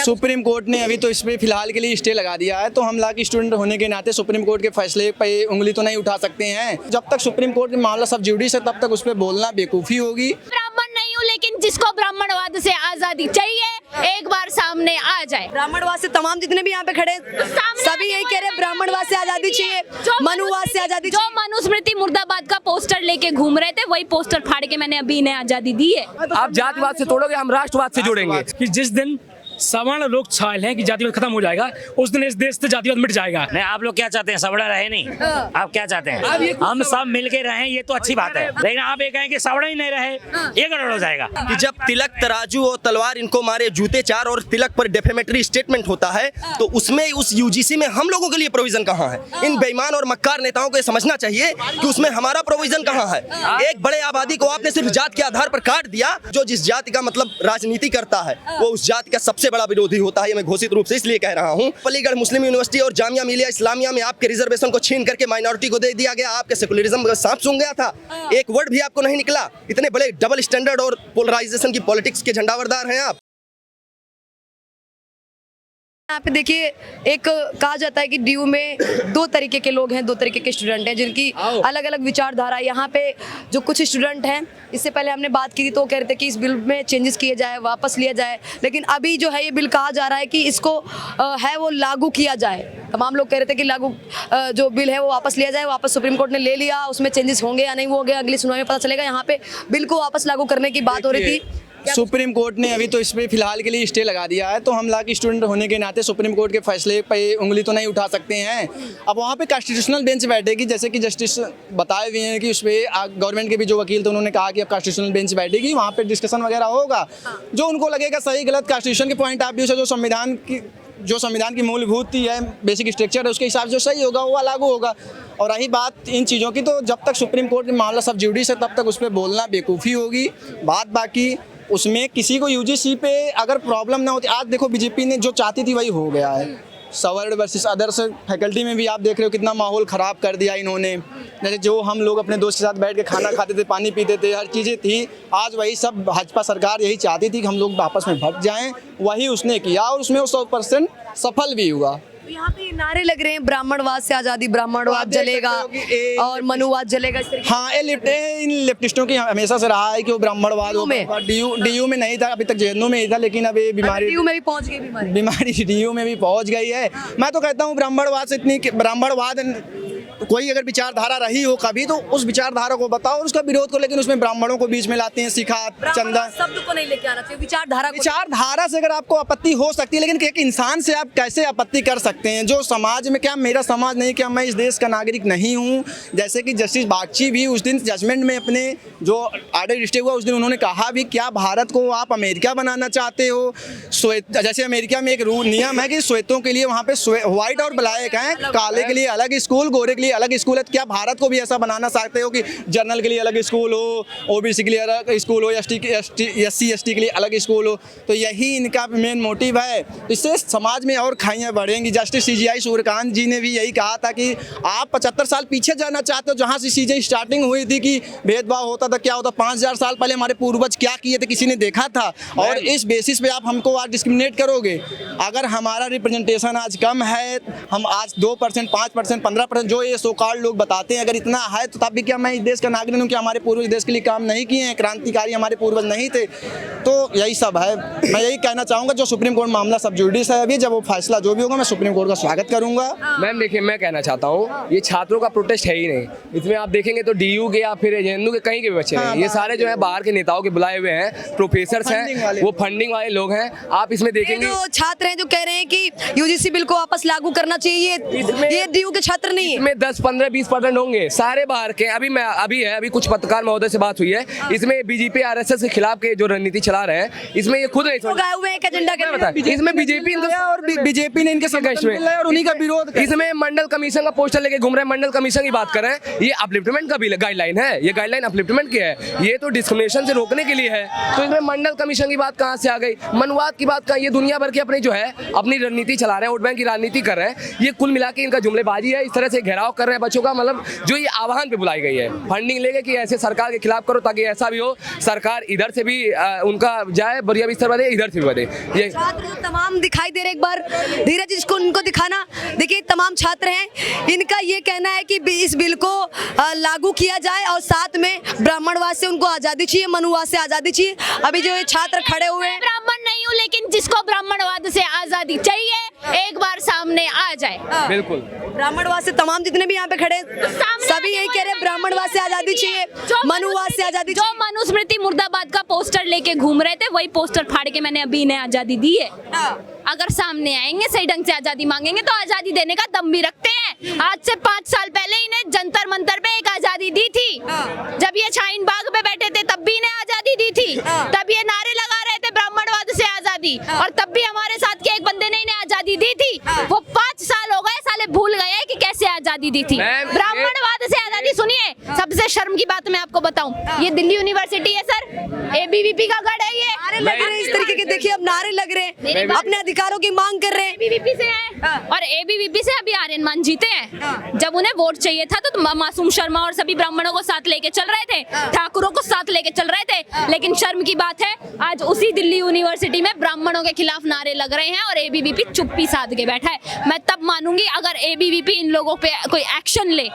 Supreme court ने अभी तो इस पे फिलहाल के लिए स्टे लगा दिया है, तो हम लॉ के स्टूडेंट होने के नाते सुप्रीम कोर्ट के फैसले पे उंगली तो नहीं उठा सकते हैं। जब तक सुप्रीम कोर्ट के मामला सब जुडिस है तब तक उस पर बोलना बेवकूफ़ी होगी। ब्राह्मण नहीं हूँ, लेकिन जिसको ब्राह्मणवाद से आजादी चाहिए एक बार सामने आ जाए। ब्राह्मणवाद से तमाम जितने भी यहाँ पे खड़े सभी यही कह रहे हैं, ब्राह्मणवाद से आजादी चाहिए, मनुवाद से आजादी जो मनुस्मृति मुर्दाबाद का पोस्टर लेके घूम रहे थे वही पोस्टर फाड़ के मैंने अभी इन्हें आजादी दी है। आप जातिवाद से तोड़ोगे, हम राष्ट्रवाद से जोड़ेंगे। कि जिस दिन सवर्ण लोग छायल हैं कि जातिवाद खत्म हो जाएगा, उस दिन इस देश से जातिवाद मिट जाएगा। नहीं, आप लोग क्या चाहते हैं? सवर्ण रहे नहीं, आप क्या चाहते हैं? हम सब मिलके रहें, ये तो अच्छी बात है, लेकिन आप ये कहें कि सवर्ण ही नहीं रहे, ये गड़बड़ हो जाएगा। कि जब तिलक, तराजू और तलवार इनको मारे, जूते चार और तिलक पर डेफेमेटरी स्टेटमेंट होता है, तो उसमें उस यूजीसी में हम लोगों के लिए प्रोविजन कहाँ है? इन बेईमान और मक्कार नेताओं को ये समझना चाहिए कि उसमें हमारा प्रोविजन कहाँ है। एक बड़े आबादी को आपने सिर्फ जात के आधार पर काट दिया। जो जिस जाति का मतलब राजनीति करता है वो उस जाति का सबसे बड़ा विरोधी होता है। ये मैं घोषित रूप से इसलिए कह रहा हूँ। अलीगढ़ मुस्लिम यूनिवर्सिटी और जामिया मिलिया इस्लामिया में आपके रिजर्वेशन को छीन करके माइनॉरिटी को दे दिया गया। आपके सेकुलरिज्म का सांप सूंघ गया था, एक वर्ड भी आपको नहीं निकला। इतने बड़े डबल स्टैंडर्ड और पोलराइजेशन की पॉलिटिक्स के झंडावरदार हैं आप। यहाँ पे देखिए, एक कहा जाता है कि डीयू में दो तरीके के लोग हैं, दो तरीके के स्टूडेंट हैं जिनकी अलग अलग विचारधारा। यहाँ पे जो कुछ स्टूडेंट हैं, इससे पहले हमने बात की थी तो कह रहे थे कि इस बिल में चेंजेस किए जाए, वापस लिया जाए, लेकिन अभी जो है ये बिल कहा जा रहा है कि इसको है वो लागू किया जाए। तमाम लोग कह रहे थे कि लागू जो बिल है वो वापस लिया जाए। वापस सुप्रीम कोर्ट ने ले लिया, उसमें चेंजेस होंगे या नहीं होंगे अगली सुनवाई में पता चलेगा। यहाँ पे बिल को वापस लागू करने की बात हो रही थी। सुप्रीम कोर्ट ने अभी तो इस पे फिलहाल के लिए स्टे लगा दिया है, तो हम लॉ के स्टूडेंट होने के नाते सुप्रीम कोर्ट के फैसले पे उंगली तो नहीं उठा सकते हैं। अब वहाँ पे कॉन्स्टिट्यूशनल बेंच बैठेगी, जैसे कि जस्टिस बताए हुए हैं कि उस पर गवर्नमेंट के भी जो वकील थे उन्होंने कहा कि अब कॉन्स्टिट्यूशनल बेंच बैठेगी, वहाँ पे डिस्कशन वगैरह होगा। जो उनको लगेगा सही गलत कॉन्स्टिट्यूशन के पॉइंट ऑफ व्यू से जो संविधान की मूलभूत है, बेसिक स्ट्रक्चर है, उसके हिसाब से जो सही होगा वो लागू होगा। और रही बात इन चीज़ों की, तो जब तक सुप्रीम कोर्ट में मामला सब जुडिस है तब तक उस पर बोलना बेवकूफ़ी होगी। बात बाकी उसमें किसी को यूजीसी पे अगर प्रॉब्लम ना होती, आज देखो बीजेपी ने जो चाहती थी वही हो गया है। सवर्ण वर्सेस अदर्स फैकल्टी में भी आप देख रहे हो कितना माहौल ख़राब कर दिया इन्होंने। जैसे जो हम लोग अपने दोस्त के साथ बैठ के खाना खाते थे, पानी पीते थे, हर चीज़ें थी, आज वही सब भाजपा सरकार यही चाहती थी कि हम लोग आपस में भट जाएं, वही उसने किया और उसमें वो 100% सफल भी हुआ। तो यहाँ पे नारे लग रहे हैं, ब्राह्मणवाद से आजादी, ब्राह्मणवाद जलेगा और मनुवाद जलेगा। हाँ, इन लेफ्टिस्टों की हमेशा से रहा है कि वो ब्राह्मणवाद डीयू में नहीं था, अभी तक जेएनयू में ही था, लेकिन अब ये डीयू में भी पहुंच गई बीमारी डीयू में भी पहुंच गई है। मैं तो कहता हूँ ब्राह्मणवाद कोई अगर विचारधारा रही हो कभी तो उस विचारधारा को बताओ और उसका विरोध को, लेकिन उसमें ब्राह्मणों को बीच में लाते हैं, सिखा चंदा शब्द को नहीं लेके आना चाहिए। विचारधारा से अगर आपको आपत्ति हो सकती है, लेकिन एक इंसान से आप कैसे आपत्ति कर सकते हैं जो समाज में, क्या मेरा समाज नहीं, क्या मैं इस देश का नागरिक नहीं हूँ? जैसे कि जस्टिस बागची भी उस दिन जजमेंट में अपने जो आर्डर स्टे हुआ उस दिन उन्होंने कहा भी, क्या भारत को आप अमेरिका बनाना चाहते हो? जैसे अमेरिका में एक नियम है कि श्वेतों के लिए वहाँ पे व्हाइट और ब्लैक है, काले के लिए अलग स्कूल, गोरे के लिए अलग स्कूल है। क्या भारत को भी ऐसा बनाना चाहते हो कि जनरल के लिए अलग स्कूल हो, ओबीसी के लिए अलग स्कूल हो, एससी एसटी के लिए अलग स्कूल हो? तो यही इनका मेन मोटिव है। तो इससे समाज में और खाइयाँ बढ़ेंगी। जस्टिस सीजीआई सूर्यकांत जी ने भी यही कहा था कि आप 75 साल पीछे जाना चाहते हो, जहाँ से सीजीआई स्टार्टिंग हुई थी कि भेदभाव होता था, क्या होता, 5000 साल पहले हमारे पूर्वज क्या किए थे किसी ने देखा था? और इस बेसिस पे आप हमको आज डिस्क्रिमिनेट करोगे? अगर हमारा रिप्रेजेंटेशन आज कम है, हम आज 2%, 5%, 15% जो ये सो कॉल्ड लोग बताते हैं, अगर इतना है तो तब भी क्या मैं इस देश का नागरिक हूँ? कि हमारे पूर्वज देश के लिए काम नहीं किए हैं? क्रांतिकारी हमारे पूर्वज नहीं थे? तो यही सब है। मैं यही कहना चाहूँगा, जो सुप्रीम कोर्ट मामला सब जुडिस है अभी, जब वो फैसला जो भी होगा मैं सुप्रीम कोर्ट का स्वागत करूँगा। मैम देखिए, मैं कहना चाहता हूँ ये छात्रों का प्रोटेस्ट है ही नहीं। इसमें आप देखेंगे तो डीयू के या फिर जेएनयू के कहीं के भी बच्चे हैं, ये सारे जो है बाहर के नेताओं के बुलाए हुए हैं, प्रोफेसर हैं, वो फंडिंग वाले लोग हैं। आप इसमें देखेंगे जो छात्र हैं जो कह रहे हैं कि यूजीसी बिल को वापस लागू करना चाहिए, ये डीयू के छात्र नहीं है। इसमें 10, 15, 20% होंगे, सारे बाहर के। अभी कुछ पत्रकार महोदय से बात हुई है, इसमें बीजेपी आरएसएस के खिलाफ के जो रणनीति चला रहे हैं, इसमें ये खुद एजेंडा के इसमें बीजेपी और बीजेपी ने इनके संघर्ष में और उन्हीं का विरोध। इसमें मंडल कमीशन का पोस्टर लेके घूम रहे हैं, मंडल कमीशन की बात कर रहे हैं। ये अपलिफ्टमेंट का बिल गाइडलाइन है, ये गाइडलाइन अपलिफ्टमेंट की है, ये तो डिस्क्रिमिनेशन से रोकने के लिए है। तो इसमें मंडल कमीशन की बात कहाँ से आ गई? मनुवाद की बात कहाँ? ये दुनिया भर की अपनी जो है अपनी रणनीति चला रहे हैं, वोट बैंक की राजनीति कर रहे हैं। ये कुल मिला के इनका जुमलेबाजी है। इस तरह से घेराव लॉक कर रहे हैं बच्चों का, मतलब जो ये आह्वान पे बुलाई गई है, फंडिंग लेके कि ऐसे सरकार के खिलाफ करो ताकि ऐसा भी हो सरकार इधर से भी उनका जाए बढ़िया बिस्तर बढ़े, इधर से भी बढ़े। ये छात्र जो तमाम दिखाई दे रहे, एक बार धीरज इसको उनको दिखाना। देखिए तमाम छात्र हैं, इनका ये कहना है कि इस बिल को लागू किया जाए और साथ में ब्राह्मणवाद से उनको आजादी चाहिए, मनुवाद से आजादी चाहिए। अभी जो ये छात्र खड़े हुए हैं, ब्राह्मण नहीं हूँ, लेकिन जिसको ब्राह्मणवाद से आजादी चाहिए एक बार सामने आ जाए। बिल्कुल ब्राह्मणवाद से तमाम जितने भी यहाँ पे खड़े सभी यही कह रहे हैं, ब्राह्मणवाद से आजादी चाहिए, मनुवाद से आजादी जो मनुस्मृति मुर्दाबाद का पोस्टर लेके घूम रहे थे, वही पोस्टर फाड़ के मैंने अभी इन्हें आजादी दी है। अगर सामने आएंगे, सही ढंग से आजादी मांगेंगे तो आजादी देने का दम भी रखते हैं। आज से 5 साल पहले इन्हें जंतर मंतर पे एक आजादी दी थी। जब ये शाहीन बाग पे बैठे थे तब भी इन्हें आजादी दी थी, तब ये नारे लगा रहे थे ब्राह्मणवाद से आजादी, और तब भी हमारे साथ के एक बंदे ने इन्हें आजादी दी थी। वो 5 साल हो गए, साले भूल गए कि कैसे आजादी दी थी। ब्राह्मणवाद से आजादी सुनिए, सबसे शर्म की बात मैं आपको बताऊं, ये दिल्ली यूनिवर्सिटी है सर, ABVP का गढ़ है ये। नारे लग रहे हैं इस तरीके के, देखिए अब नारे लग रहे हैं, अपने अधिकारों की मांग कर रहे हैं। ABVP से है और ABVP से अभी आर्यन मान जीते हैं। जब उन्हें वोट चाहिए था तो मासूम शर्मा और सभी ब्राह्मणों को साथ लेके चल रहे थे, ठाकुरों को साथ लेके चल रहे थे, लेकिन शर्म की बात है आज उसी दिल्ली यूनिवर्सिटी में ब्राह्मणों के खिलाफ नारे लग रहे हैं और ABVP चुप्पी साध के बैठा है। मैं तब मानूंगी अगर ABVP इन लोगों पे कोई एक्शन ले।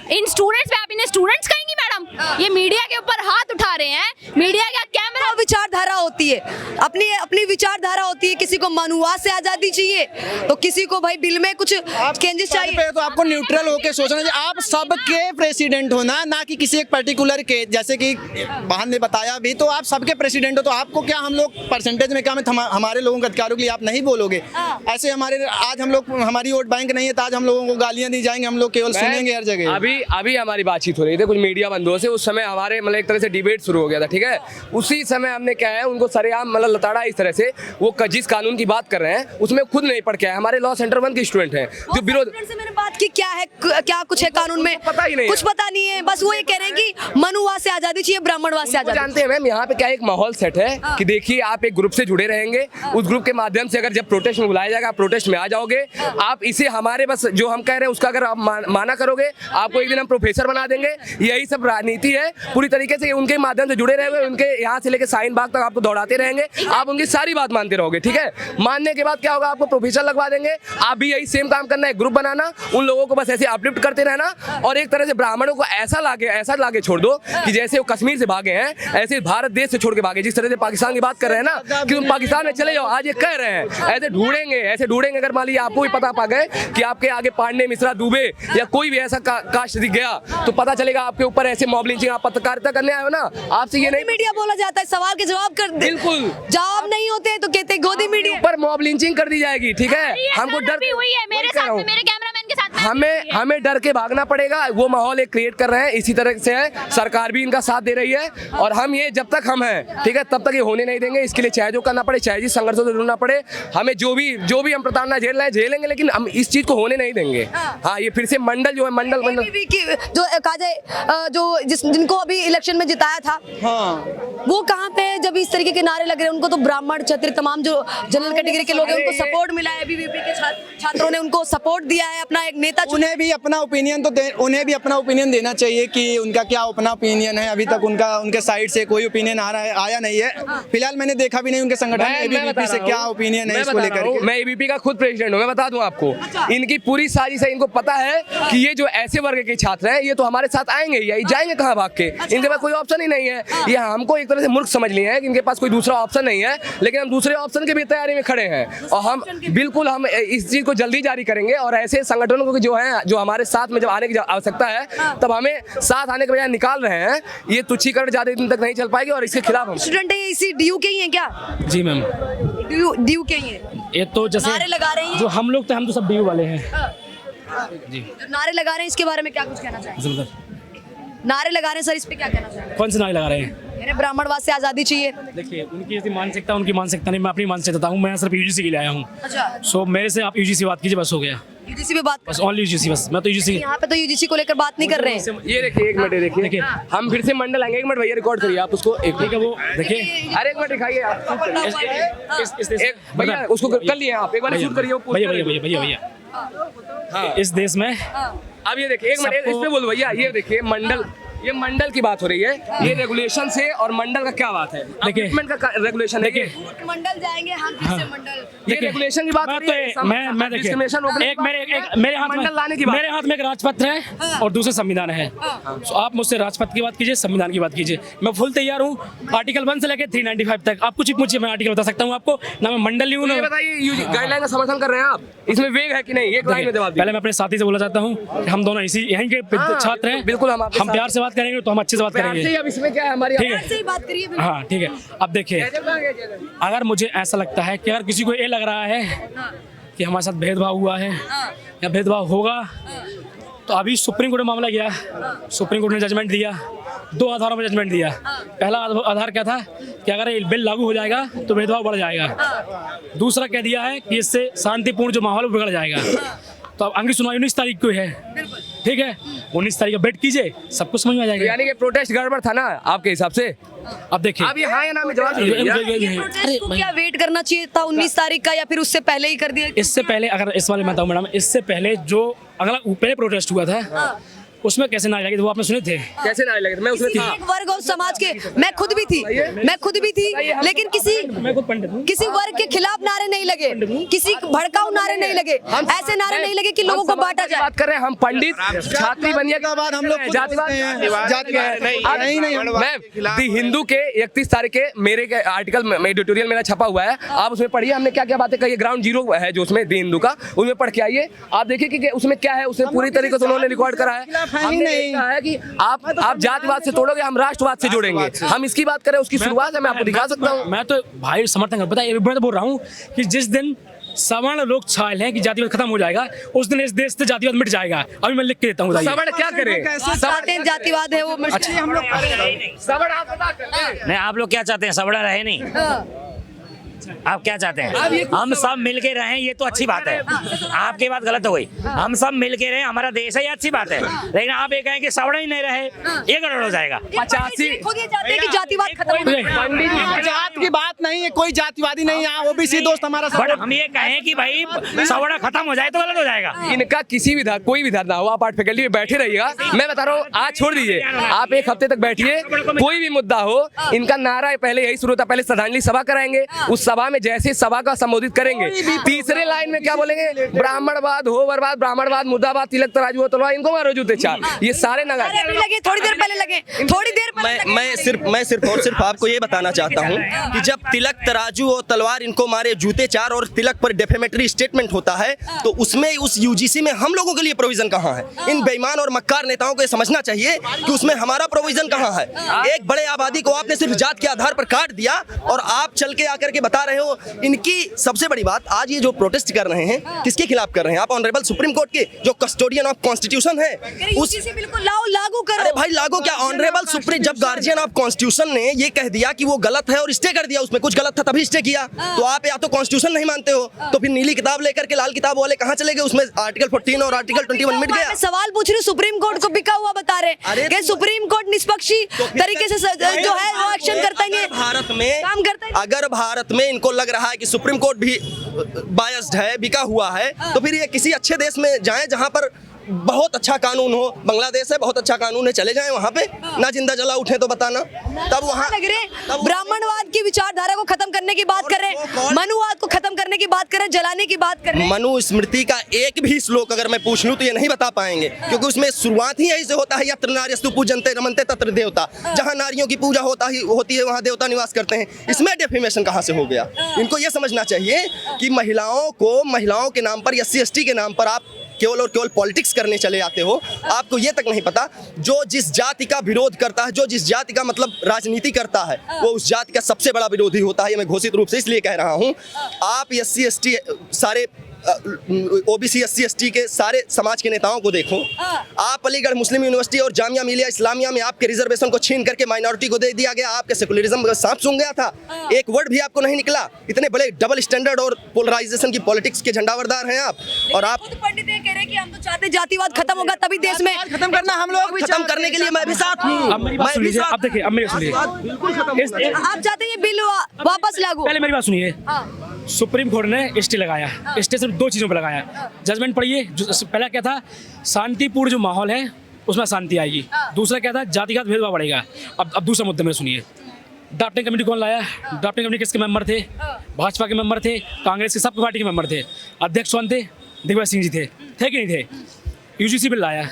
इन स्टूडेंट्स पे आप इन्हें स्टूडेंट्स कहेंगी मैडम? ये मीडिया के ऊपर हाथ उठा रहे हैं, मीडिया का कैमरा। विचारधारा होती है, अपनी विचारधारा होती है, किसी को मनुवाद से आजादी चाहिए तो किसी को भाई बिल में कुछ चेंजेस चाहिए। तो आपको न्यूट्रल होकर सोचना चाहिए, आप सबके प्रेसिडेंट हो ना कि किसी एक पर्टिकुलर के, जैसे कि बहन ने बताया भी, तो आप सबके प्रेसिडेंट हो, तो आपको क्या हम लोग परसेंटेज में क्या हमारे लोगों के अधिकारों के लिए आप नहीं बोलोगे? ऐसे हमारे आज हम लोग, हमारी वोट बैंक नहीं है तो आज हम लोगों को गालियां दी जाएंगी, हम लोग केवल सुनेंगे हर जगह। अभी हमारी बातचीत हो रही थी कुछ मीडिया बंधुओं से, उस समय हमारे मतलब एक तरह से डिबेट शुरू हो गया था, ठीक है। उसी समय हमने क्या है उनको सरेआम मतलब लताड़ा इस तरह से, वो जिस कानून की बात कर रहे हैं उसमें खुद नहीं पढ़ के आए, हमारे लॉ सेंटर 1 के स्टूडेंट हैं जो विरोध से मैंने बात की, क्या है क्या कुछ है कानून में, पता ही नहीं, कुछ पता नहीं है, बस वो ये कह रहे हैं कि मनुवाद से आजादी चाहिए, ब्राह्मणवाद से आजादी। जानते हैं मैम यहाँ पे क्या एक माहौल सेट है कि देखिए आप एक ग्रुप से जुड़े रहेंगे, उस ग्रुप के माध्यम से अगर जब प्रोटेस्ट में बुलाया जाएगा आप प्रोटेस्ट में आ जाओगे, आप इसे हमारे बस जो हम कह रहे हैं उसका अगर आप माना करोगे आपको एक दिन हम प्रोफेसर बना देंगे। यही सब राजनीति है पूरी तरीके से, उनके माध्यम से जुड़े रहेंगे, उनके यहाँ से लेकर शाहीन बाग तक आपको दौड़ाते रहेंगे, आप उनकी सारी बात मानते रहोगे, ठीक है। मानने के बाद क्या होगा, आपको प्रोफेसर लगवा देंगे, आप भी यही सेम काम करना है, ग्रुप बनाना, उन लोगों को बस ऐसे अपलिफ्ट करते रहना और एक तरह से ब्राह्मणों को ऐसा लागे छोड़ दो कि जैसे वो कश्मीर से भागे हैं ऐसे भारत देश से छोड़ के भागे। जिस तरह से पाकिस्तान की बात कर रहे हैं ना कि तुम पाकिस्तान में चले जाओ, आज ये कह रहे हैं ऐसे ढूंढेंगे। अगर मान लीजिए आपको भी पता पा गए कि आपके आगे पांडे मिश्रा दुबे या कोई भी ऐसा कास्ट दिख गया तो पता चलेगा आपके ऊपर ऐसे मॉब लिंचिंग, आप पत्रकारिता करने आए हो ना, आपसे ये नहीं मीडिया बोला जाता है, सवाल के जवाब कर दे, बिल्कुल जवाब नहीं होते तो कहते गोदी मीडिया पर मॉब लिंचिंग कर दी जाएगी, ठीक है। हमको डर भी हुई है मेरे साथ में, मेरे कैमरामैन के साथ हमें डर के भागना पड़ेगा, वो माहौल एक क्रिएट कर रहे हैं, इसी तरह से है, सरकार भी इनका साथ दे रही है और हम ये जब तक हम हैं, ठीक है, तब तक ये होने नहीं देंगे। इसके लिए चाहे जो करना पड़े, चाहे जिस संघर्षों से ढूंढना पड़े, हमें जो भी हम प्रताड़ना झेल रहे हैं झेलेंगे, लेकिन हम इस चीज को होने नहीं देंगे। हाँ, ये फिर से मंडल जो है मंडल जो कहा जाए जो जिनको अभी इलेक्शन में जिताया था, वो कहाँ पे जब इस तरीके के नारे लग रहे हैं, उनको तो ब्राह्मण क्षत्रिय तमाम जो जनरल कैटेगरी के लोग हैं उनको सपोर्ट मिला है, ABVP के छात्रों ने उनको सपोर्ट दिया है, अपना एक नेता उन्हें भी अपना ओपिनियन देना चाहिए कि उनका क्या अपना ओपिनियन है। अभी तक उनके साइड से कोई ओपिनियन आया नहीं है, फिलहाल मैंने देखा भी नहीं उनके संगठन में ABVP से क्या ओपिनियन है इसको लेकर। मैं ABVP का खुद प्रेसिडेंट हूँ, मैं बता दूं आपको, इनकी पूरी साजिश है, इनको पता है कि ये जो ऐसे वर्ग के छात्र हैं ये तो हमारे साथ आएंगे या जाएंगे कहाँ भाग के, इनके पास कोई ऑप्शन ही नहीं है। ये हमको एक तरह से मूर्ख समझ लिए हैं कि इनके पास कोई दूसरा ऑप्शन नहीं है, लेकिन हम दूसरे ऑप्शन की भी तैयारी में खड़े हैं और हम बिल्कुल हम इस चीज को जल्दी जारी करेंगे और ऐसे संगठनों को जो हमारे साथ में जब आने की आवश्यकता है तब हमें साथ आने के बजाय निकाल रहे हैं, ये तुच्छीकरण ज्यादा दिन तक नहीं चल पाएगी और इसके खिलाफ हम स्टूडेंट है, इसी DU के ही हैं क्या? जी मैम, DU के ही हैं। ये तो जैसे नारे लगा रहे हैं जो हम लोग थे, हम तो सब DU वाले हैं जी। जो नारे लगा रहे हैं इसके बारे में क्या कुछ कहना चाहिए? नारे लगा रहे हैं सर, इस पे क्या कहना चाहिए? कौन से नारे लगा रहे हैं? मेरे ब्राह्मणवाद से आजादी चाहिए। देखिए उनकी ऐसी मानसिकता उनकी मानसिकता नहीं, मैं अपनी मानसिकता हूँ, मैं सिर्फ UGC के लिए आया हूँ। अच्छा, सो मेरे से आप UGC बात कीजिए, बस हो गया। UGC पे बात बस ओनली UGC, बस मैं तो UGC। यहाँ पे तो UGC को लेकर बात नहीं कर रहे हैं। ये देखिए, एक मिनट देखिए, हम फिर से मंडल आएंगे, एक मिनट भैया रिकॉर्ड करिए आप उसको, एक ठीक है वो देखिए, अरे एक मिनट दिखाइए आप, भैया उसको कर लिए आप, एक बार शूट करिए भैया। हाँ, इस देश में अब ये देखिए एक मिनट इसमें बोलो भैया, ये देखिए मंडल, ये मंडल की बात हो रही है, ये रेगुलेशन से और मंडल का क्या बात है? देखिए का रेगुलेशन है, मंडल जाएंगे हम फिर से मंडल। ये रेगुलेशन की बात हो रही है। मैं देखिए एक मेरे हाथ में एक राजपत्र है और दूसरा संविधान है। तो आप मुझसे राजपत्र की बात कीजिए, संविधान की बात कीजिए, मैं फुल तैयार हूँ। आर्टिकल 1 से लेकर 395 तक आप कुछ पूछिए, मैं आर्टिकल बता सकता हूँ आपको। ना मैं मंडल हूँ, ये बताइए गाइडलाइन का समर्थन कर रहे हैं आप, इसमें वेग है कि नहीं? एक लाइन में जवाब दीजिए। पहले मैं अपने साथी से बोलना चाहता हूँ, हम दोनों यहीं के छात्र हैं। बिल्कुल हम प्यार से बात करेंगे तो हम अच्छे से बात करेंगे। अब इसमें क्या है हमारी, ठीक है, हाँ ठीक है। अब देखिए, अगर मुझे ऐसा लगता है कि अगर किसी को ये लग रहा है कि हमारे साथ भेदभाव हुआ है या भेदभाव होगा, तो अभी सुप्रीम कोर्ट में मामला गया, सुप्रीम कोर्ट ने जजमेंट दिया, 2 आधारों पर जजमेंट दिया। पहला आधार क्या था कि अगर ये बिल लागू हो जाएगा तो भेदभाव बढ़ जाएगा। दूसरा कह दिया है कि इससे शांतिपूर्ण जो माहौल बिगड़ जाएगा। तो अब अगली सुनवाई 19 तारीख को है, ठीक है, 19 तारीख को वेट कीजिए, सब कुछ समझ में आ जाएगा। यानी कि प्रोटेस्ट गड़बड़ था ना आपके हिसाब से? अब देखिए, अब ये हाँ या ना में जवाब दीजिए। प्रोटेस्ट को क्या वेट करना चाहिए था 19 तारीख का, या फिर उससे पहले ही कर दिया? इससे पहले, अगर इस वाले में बताऊं मैडम, इससे पहले जो अगला पहले प्रोटेस्ट हुआ था उसमें कैसे नारे लगे थे वो आपने सुने थे? कैसे नारे लगे थे? मैं उसमें था। एक वर्ग और समाज के, मैं खुद भी थी, लेकिन किसी वर्ग के खिलाफ नारे नहीं लगे, किसी भड़काऊ नारे नहीं लगे, ऐसे नारे नहीं लगे कि लोगों को बांटा जाए। बात कर रहे हैं हम, पंडित छात्री बनिया के बाद हम लोग दी हिंदू के 31 तारीख के मेरे आर्टिकल में एडिटोरियल मेरा छपा हुआ है, आप उसमें पढ़िए हमने क्या क्या बातें कही। ग्राउंड जीरो है जो उसमें दी हिंदू का, उसमें पढ़ के आइए, आप देखिए कि उसमें क्या है, उसमें पूरी तरीके से उन्होंने रिकॉर्ड करा है। हमने कहा है कि आप जातिवाद से तोड़ोगे, हम राष्ट्रवाद से जोड़ेंगे। हम इसकी बात करें, उसकी शुरुआत है, मैं आपको दिखा सकता हूँ। मैं तो भाई समर्थन करता हूँ, मैं तो बोल रहा हूँ कि जिस दिन सवर्ण लोग छायल हैं कि जातिवाद खत्म हो जाएगा, उस दिन इस देश से जातिवाद मिट जाएगा। अभी मैं लिख के देता हूँ। सवर्ण क्या करें? सवर्ण जातिवाद है वो, हम लोग सवर्ण आप बता कर नहीं, आप लोग क्या चाहते हैं? सवर्ण रहे नहीं, आप क्या चाहते हैं? हम सब मिलके रहें, ये तो अच्छी बात है। आपकी बात गलत हो गई, हम सब मिलके रहें, हमारा देश है, ये अच्छी बात है। लेकिन आप ये कहें कि सवर्ण ही नहीं रहे, ये गड़बड़ हो जाएगा। 85 खुद ये चाहते हैं कि जातिवाद खत्म हो जाए। जात की बात नहीं है, कोई जातिवादी नहीं है, ओबीसी दोस्त हमारा बट हम ये कहें कि भाई सवर्ण खत्म हो जाए तो गलत हो जाएगा। इनका किसी भी कोई भी धरना हो, आप आर्ट फैकल्टी में बैठे रहिएगा। मैं बता रहा हूँ, आज छोड़ दीजिए, आप 1 हफ्ते तक बैठिए, कोई भी मुद्दा हो, इनका नारा पहले यही शुरू होता, पहले श्रद्धांजलि सभा कराएंगे, उस सभा में जैसे सभा का संबोधित करेंगे, तीसरे लाइन में क्या बोलेंगे? ब्राह्मणवाद हो बर्बाद, ब्राह्मणवाद मुद्दाबाद, तिलक तराजू हो तलवार, इनको मारो जूते चार। ये सारे नगर लगे, थोड़ी देर पहले लगे, थोड़ी देर पहले मैं सिर्फ आपको ये बताना चाहता हूँ कि जब तिलक तराजू और तलवार इनको मारे जूते चार और तिलक पर डेफेमेटरी स्टेटमेंट होता है, तो उसमें उस यूजीसी में हम लोगों के लिए प्रोविजन कहाँ है? इन बेईमान और मक्कार नेताओं को ये समझना चाहिए कि उसमें हमारा प्रोविजन कहाँ है। एक बड़े आबादी को आपने सिर्फ जात के आधार पर काट दिया और आप चल के आकर के बता रहे हो। इनकी सबसे बड़ी बात, आज ये जो प्रोटेस्ट कर रहे हैं, किसके खिलाफ कर रहे हैं? आप ऑनरेबल सुप्रीम कोर्ट के जो कस्टोडियन ऑफ कॉन्स्टिट्यूशन है, उस बिल्कुल लागू करो। अरे भाई लागू क्या? ऑनरेबल सुप्रीम, जब गार्जियन ऑफ कॉन्स्टिट्यूशन ने ये कह दिया कि वो गलत है और स्टे कर दिया, उसमें कुछ गलत था तभी स्टे किया, तो आप या तो कॉन्स्टिट्यूशन नहीं मानते हो, तो फिर नीली किताब लेकर के लाल किताब वाले कहाँ चले गए? उसमें आर्टिकल 14 और आर्टिकल 21 मिट गया। सवाल पूछ रही हूँ, सुप्रीम कोर्ट को बिका हुआ बता रहे कि सुप्रीम कोर्ट निष्पक्षी तरीके से जो है वो एक्शन करता है, भारत में काम करता है। अगर भारत में इनको लग रहा है कि सुप्रीम कोर्ट भी बायस्ड है, बिका हुआ है, तो फिर ये किसी अच्छे देश में जाएं जहां पर बहुत अच्छा कानून हो। बांग्लादेश है, बहुत अच्छा कानून है, चले जाएं वहां पे, ना जिंदा जला उठे तो बताना। तब वहां लग रहे ब्राह्मणवाद की विचारधारा को खत्म करने की बात कर रहे हैं, मनुवाद को खत्म करने की बात कर रहे हैं, जलाने की बात कर रहे हैं। मनु स्मृति का एक भी श्लोक अगर मैं पूछ लूं तो ये नहीं बता पाएंगे, क्योंकि उसमें शुरुआत ही यही से होता है, यत्र नार्यस्तु पूजन्ते रमन्ते तत्र देवता। जहां नारियों की पूजा होती है वहां देवता निवास करते हैं। इसमें डेफेमेशन कहां से हो गया? इनको ये समझना चाहिए कि महिलाओं के नाम पर, SC ST के नाम पर आप केवल और केवल पॉलिटिक्स करने चले आते हो। आपको ये तक नहीं पता, जो जिस जाति का विरोध करता है, जो जिस जाति का मतलब राजनीति करता है, वो उस जाति का सबसे बड़ा विरोधी होता है। ये मैं घोषित रूप से इसलिए कह रहा हूँ। आप SC ST सारे OBC SC ST के सारे समाज के नेताओं को देखो। आप अलीगढ़ मुस्लिम यूनिवर्सिटी और जामिया मिलिया इस्लामिया में आपके रिजर्वेशन को छीन करके माइनॉरिटी को दे दिया गया, आपके सेकुलरिज्म का सांप सूंघ गया था, एक वर्ड भी आपको नहीं निकला। इतने बड़े डबल स्टैंडर्ड और पोलराइजेशन की पॉलिटिक्स के झंडावरदार हैं आप। और आप पंडित ये कह रहे हैं कि हम तो चाहते जातिवाद खत्म होगा, तभी देश में खत्म करना हम लोग भी खत्म करने के लिए मैं भी साथ हूँ। अब मेरी बात सुन लीजिए, अब मेरी सुनिए, आप चाहते हैं ये बिल वापस लागू? पहले मेरी बात सुनिए। सुप्रीम कोर्ट ने स्टे लगाया। स्टे सिर्फ 2 चीज़ों पर लगाया। जजमेंट पढ़िए, जो पहला क्या था, शांतिपूर्ण जो माहौल है उसमें शांति आएगी। दूसरा क्या था, जातिगत भेदभाव बढ़ेगा। अब दूसरा मुद्दा में सुनिए, ड्राफ्टिंग कमेटी कौन लाया? ड्राफ्टिंग कमेटी किसके मेंबर थे? भाजपा के मेंबर थे, कांग्रेस के, सब पार्टी के मेंबर थे। अध्यक्ष कौन थे? दिग्विजय सिंह जी थे कि नहीं थे? यूजीसी बिल लाया।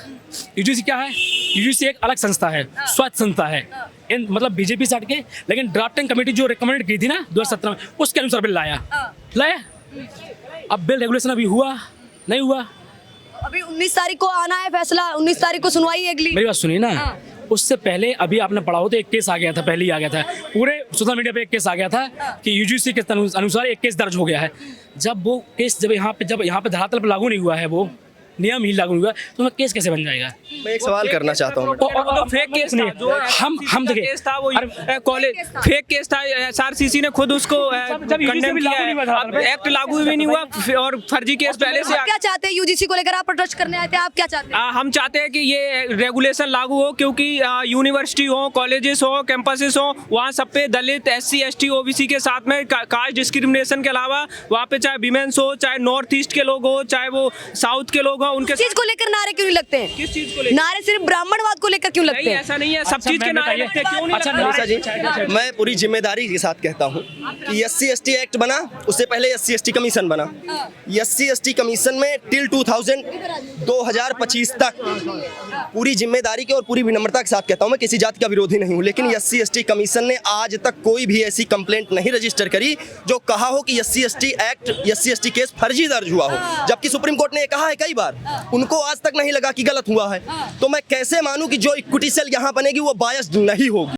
यूजीसी क्या है? यूजीसी एक अलग संस्था है, स्वायत्त संस्था है, इन मतलब बीजेपी से हट के। लेकिन ड्राफ्टिंग कमेटी जो रिकमेंड की थी ना 2017 में, उसके अनुसार बिल लाया। अब बिल रेगुलेशन अभी हुआ नहीं हुआ? अभी 19 तारीख को आना है फैसला, 19 तारीख को सुनवाई है अगली। मेरी बात सुनिए ना, उससे पहले अभी आपने पढ़ा हो तो एक केस आ गया था, पहले ही आ गया था, पूरे सोशल मीडिया पे एक केस आ गया था कि यूजीसी के अनुसार एक केस दर्ज हो गया है। जब वो केस जब यहाँ पे धरातल पर लागू नहीं हुआ है, वो नियम ही लागू नहीं हुआ, तो उसमें केस कैसे बन जाएगा? मैं एक सवाल करना चाहता हूँ। फेक केस नहीं, हम देखिए केस था, वो कॉलेज फेक केस था। एसआरसीसी ने खुद उसको कंडेम किया है, एक्ट लागू भी नहीं हुआ और फर्जी केस पहले से। आप क्या चाहते हैं यूजीसी को लेकर? आप प्रोटेस्ट करने आए थे, आप क्या चाहते हैं? हम चाहते हैं कि ये रेगुलेशन लागू हो, क्योंकि यूनिवर्सिटी हो, कॉलेजेस हो, कैंपसेस हो, वहाँ सब पे दलित, SC ST OBC के साथ में कास्ट डिस्क्रिमिनेशन के अलावा वहाँ पे चाहे विमेंस हो, चाहे नॉर्थ ईस्ट के लोग हो, चाहे वो साउथ के लोग, उनके चीज को लेकर नारे क्यों नहीं लगते हैं? किस चीज को लेकर? नारे सिर्फ ब्राह्मणवाद को लेकर क्यों लगते नहीं, हैं? ऐसा नहीं है, सब चीज के नारे लगते हैं, क्यों नहीं लगते? मनीषा जी, मैं पूरी जिम्मेदारी के साथ कहता हूँ कि SC ST एक्ट बना, उससे पहले SC ST कमीशन बना। SC ST कमीशन में टिल 2025 तक पूरी जिम्मेदारी के और पूरी विनम्रता के साथ कहता हूँ, मैं किसी जाति का विरोधी नहीं हूँ, लेकिन SC ST कमीशन ने आज तक कोई भी ऐसी कंप्लेंट नहीं रजिस्टर करी जो कहा हो कि SC ST act, SC ST case फर्जी दर्ज हुआ हो। जबकि सुप्रीम कोर्ट ने ये कहा है कई बार, उनको आज तक नहीं लगा कि गलत हुआ है। तो मैं कैसे मानूं कि जो इक्विटी सेल यहाँ बनेगी वो बायस्ड नहीं होगी?